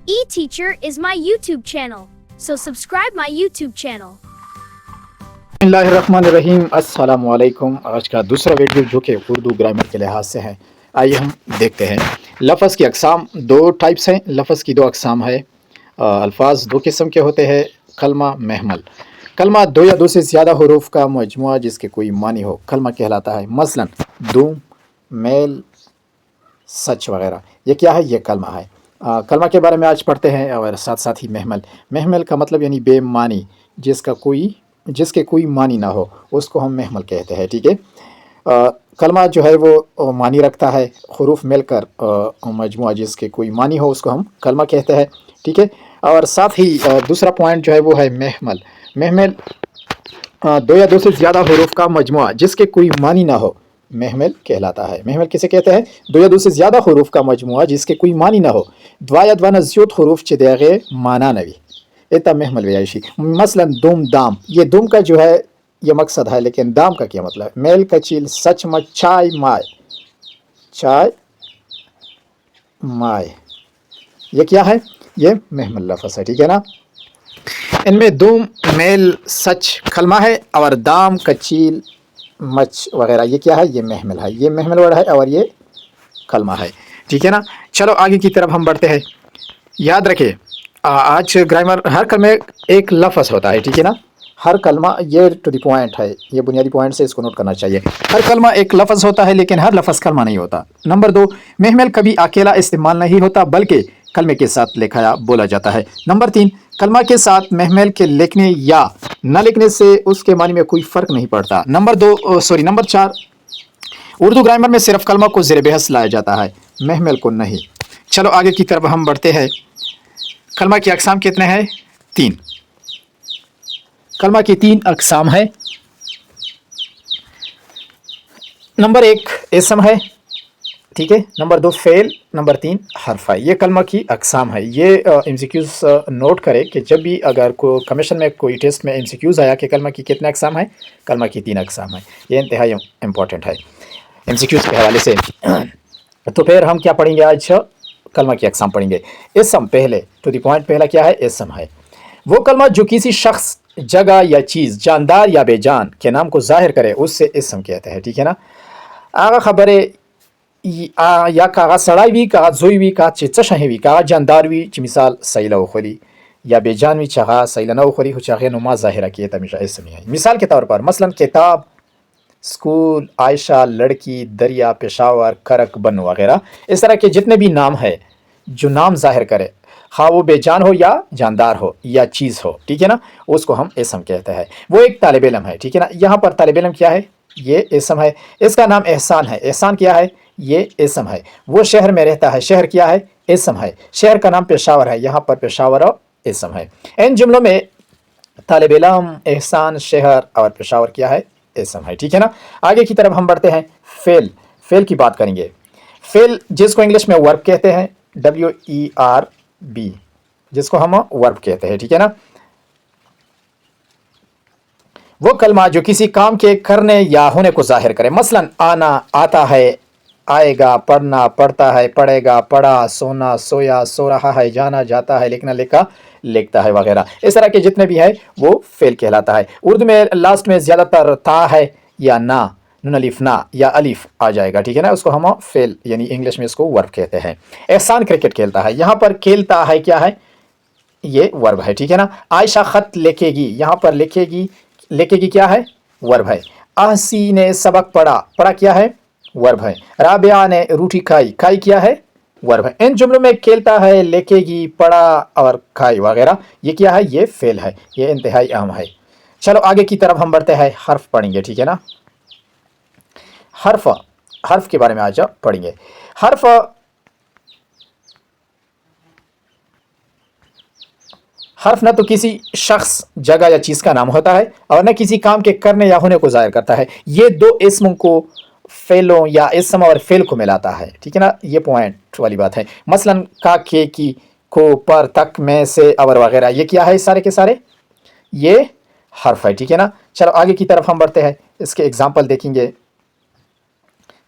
eTeacher is my YouTube channel, so subscribe my YouTube channel. बिस्मिल्लाहिर्रहमानिर्रहीम, अस्सलामु अलैकुम। आज का दूसरा वीडियो जो कि उर्दू ग्रामर के लिहाज से है, आइए हम देखते हैं। लफ्ज़ की अक़साम दो टाइप्स हैं। लफ्ज़ की दो अक़साम है। अल्फाज दो किस्म के होते हैं। कलमा, महमल। कलमा दो या दो से ज़्यादा हुरूफ का मजमुआ जिसके कोई मानी हो, कलमा कहलाता है। मसलन दुम, मेल, सच वगैरह, ये क्या है? ये कलमा है। कलमा के बारे में आज पढ़ते हैं और साथ साथ ही महमल। महमल का मतलब यानी बेमानी, जिसके कोई मानी ना हो, उसको हम महमल कहते हैं। ठीक है। कलमा जो है वो मानी रखता है, हुरूफ मिलकर मजमुआ जिसके कोई मानी हो उसको हम कलमा कहते हैं। ठीक है। और साथ ही दूसरा पॉइंट जो है वो है महमल। महमल दो या दो से ज़्यादा हुरूफ का मजमुआ जिसके कोई मानी ना हो, महमल कहलाता है। महमल किसे कहते हैं? दो या दो से ज़्यादा हुरूफ का मजमुआ जिसके कोई मानी ना हो। द्वा या द्वा नज़्यूत हुरूफ चिदेगे माना नवी इतना महमल वयाशी। मसलन दुम, दाम। ये दुम का जो है ये मकसद है, लेकिन दाम का क्या मतलब? मेल, कचील, सच, मच, चाय, माय। चाय, माय, ये क्या है? ये महमल लफ्ज़ है। ठीक है ना। इनमें दुम, मेल, सच कलमा है और दाम, कचील, मच वगैरह ये क्या है? ये महमल है। ये महमल वर्ड है और ये कलमा है। ठीक है ना। चलो आगे की तरफ हम बढ़ते हैं। याद रखें, आज ग्रामर हर कलमे एक लफ्ज़ होता है। ठीक है ना। हर कलमा, ये टू द पॉइंट है, ये बुनियादी पॉइंट से इसको नोट करना चाहिए। हर कलमा एक लफ्ज़ होता है, लेकिन हर लफ्ज़ कलमा नहीं होता। नंबर दो, महमल कभी अकेला इस्तेमाल नहीं होता, बल्कि कलमे के साथ लिखा बोला जाता है। नंबर तीन, कलमा के साथ महमल के लिखने या न लिखने से उसके मानी में कोई फ़र्क नहीं पड़ता। नंबर चार, उर्दू ग्रामर में सिर्फ कलमा को ज़ेर बहस लाया जाता है, महमल को नहीं। चलो आगे की तरफ हम बढ़ते हैं। कलमा की अक़साम कितने हैं? तीन। कलमा की तीन अक़साम है। नंबर एक इसम है। ठीक है। नंबर दो फ़ेल। नंबर तीन हर्फ है। ये कलमा की अक़साम है। ये एमसीक्यूज़ नोट करें कि जब भी अगर को कमीशन में कोई टेस्ट में एमसीक्यूज़ आया कि कलमा की कितने अक़साम है, कलमा की तीन अक़साम है। ये इंतहाई इम्पोर्टेंट है एमसीक्यूज़ के हवाले से। तो फिर हम क्या पढ़ेंगे आज? कलमा की अक़साम पढ़ेंगे। इसम पहले, टू द पॉइंट, पहला क्या है? इसम है वो कलमा जो किसी शख्स, जगह या चीज़, जानदार या बेजान के नाम को ज़ाहिर करे, उससे इसम कहते हैं। ठीक है ना। आगा खबर या कागज सड़ाई कागज जोई भी का चिशवी कागज जानदार भी मिसाल सैला उखरी या बेजान भी चगा सैला न उखरी हो चाहे नुमा ज़ाहिरा किए तमीशा इसम है। मिसाल के तौर पर मसलन किताब, स्कूल, आयशा, लड़की, दरिया, पेशावर, करक, बन वगैरह। इस तरह के जितने भी नाम है जो नाम ज़ाहिर करे, हाँ वो बेजान हो या जानदार हो या चीज़ हो, ठीक है ना, उसको हम इसम कहते हैं। वो एक तालिब इल्म है। ठीक है ना। यहाँ पर तालिब इल्म क्या है? ये इसम है। इसका नाम एहसान है। एहसान क्या है? ये इसम है। वो शहर में रहता है। शहर क्या है? इसम है। शहर का नाम पेशावर है। यहाँ पर पेशावर और इसम है। इन जुमलों में तालिब इल्म, एहसान, शहर और पेशावर क्या है? इसम है। ठीक है ना। आगे की तरफ हम बढ़ते हैं। फेल। फेल की बात करेंगे। फेल जिसको इंग्लिश में वर्ब कहते हैं, WERB, जिसको हम वर्ब कहते हैं। ठीक है ना। वो कलमा जो किसी काम के करने या होने को जाहिर करे। मसलन आना, आता है, आएगा, पढ़ना, पढ़ता है, पढ़ेगा, पढ़ा, सोना, सोया, सो रहा है, जाना, जाता है, लिखना, लिखा, लिखता है वगैरह। इस तरह के जितने भी है वो फेल कहलाता है। उर्दू में लास्ट में ज़्यादातर ता है या ना, नून अलिफ ना या अलिफ आ जाएगा। ठीक है ना। उसको हम फेल यानी इंग्लिश में इसको वर्ब कहते हैं। एहसान क्रिकेट खेलता है। यहाँ पर खेलता है क्या है? ये वर्ब है। ठीक है ना। आयशा खत लिखेगी। यहाँ पर लिखेगी, लिखेगी क्या है? वर्ब है। आहसी ने सबक पढ़ा। पढ़ा क्या है? वर्ब है। राबिया ने रोटी खाई। खाई क्या है? वर्ब है। इन जुमलों में खेलता है, लिखेगी, पढ़ा और खाई वगैरह ये क्या है? ये फेल है। ये इंतहाई अहम है। चलो आगे की तरफ हम बढ़ते हैं। हर्फ पढ़ेंगे। ठीक है ना। हर्फ के बारे में आज पढ़ेंगे। हर्फ न तो किसी शख्स, जगह या चीज़ का नाम होता है और न किसी काम के करने या होने को ज़ाहिर करता है। ये दो इसमों को, फेलों या इसम और फेल को मिलाता है। ठीक है ना। ये पॉइंट वाली बात है। मसलन का, के, की, को, पर, तक, में, से, और वगैरह ये क्या है? सारे के सारे ये हर्फ है। ठीक है ना। चलो आगे की तरफ हम बढ़ते हैं। इसके एग्जाम्पल देखेंगे।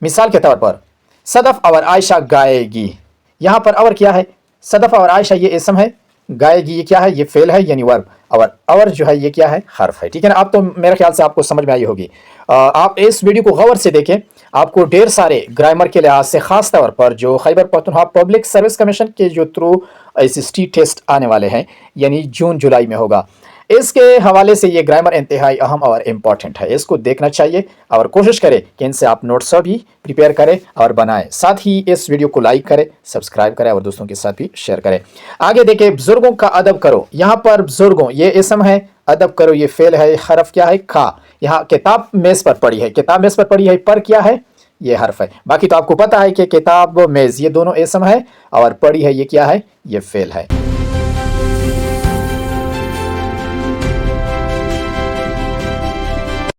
मिसाल के तौर पर सदफ और आयशा गाएगी। यहाँ पर और क्या है? صدف اور عائشہ یہ اسم ہے، گائے گی یہ کیا ہے؟ یہ فعل ہے یعنی ورب، اور جو ہے یہ کیا ہے؟ حرف ہے، ٹھیک ہے نا؟ اب تو میرے خیال سے آپ کو سمجھ میں آئی ہوگی۔ آپ اس ویڈیو کو غور سے دیکھیں، آپ کو ڈھیر سارے گرامر کے لحاظ سے خاص طور پر جو Khyber Pakhtunkhwa public service commission کے جو تھرو SST ٹیسٹ آنے والے ہیں یعنی جون جولائی میں ہوگا، اس کے حوالے سے یہ گرامر انتہائی اہم اور امپورٹنٹ ہے، اس کو دیکھنا چاہیے اور کوشش کریں کہ ان سے آپ نوٹس بھی پریپیئر کریں اور بنائیں، ساتھ ہی اس ویڈیو کو لائک کریں، سبسکرائب کریں اور دوستوں کے ساتھ بھی شیئر کریں۔ آگے دیکھیں، بزرگوں کا ادب کرو، یہاں پر بزرگوں یہ اسم ہے، ادب کرو یہ فعل ہے، حرف کیا ہے؟ کھا۔ یہاں کتاب میز پر پڑی ہے، کتاب میز پر پڑی ہے، پر کیا ہے؟ یہ حرف ہے۔ باقی تو آپ کو پتہ ہے کہ کتاب میز یہ دونوں اسم ہے اور پڑی ہے یہ کیا ہے؟ یہ فعل ہے۔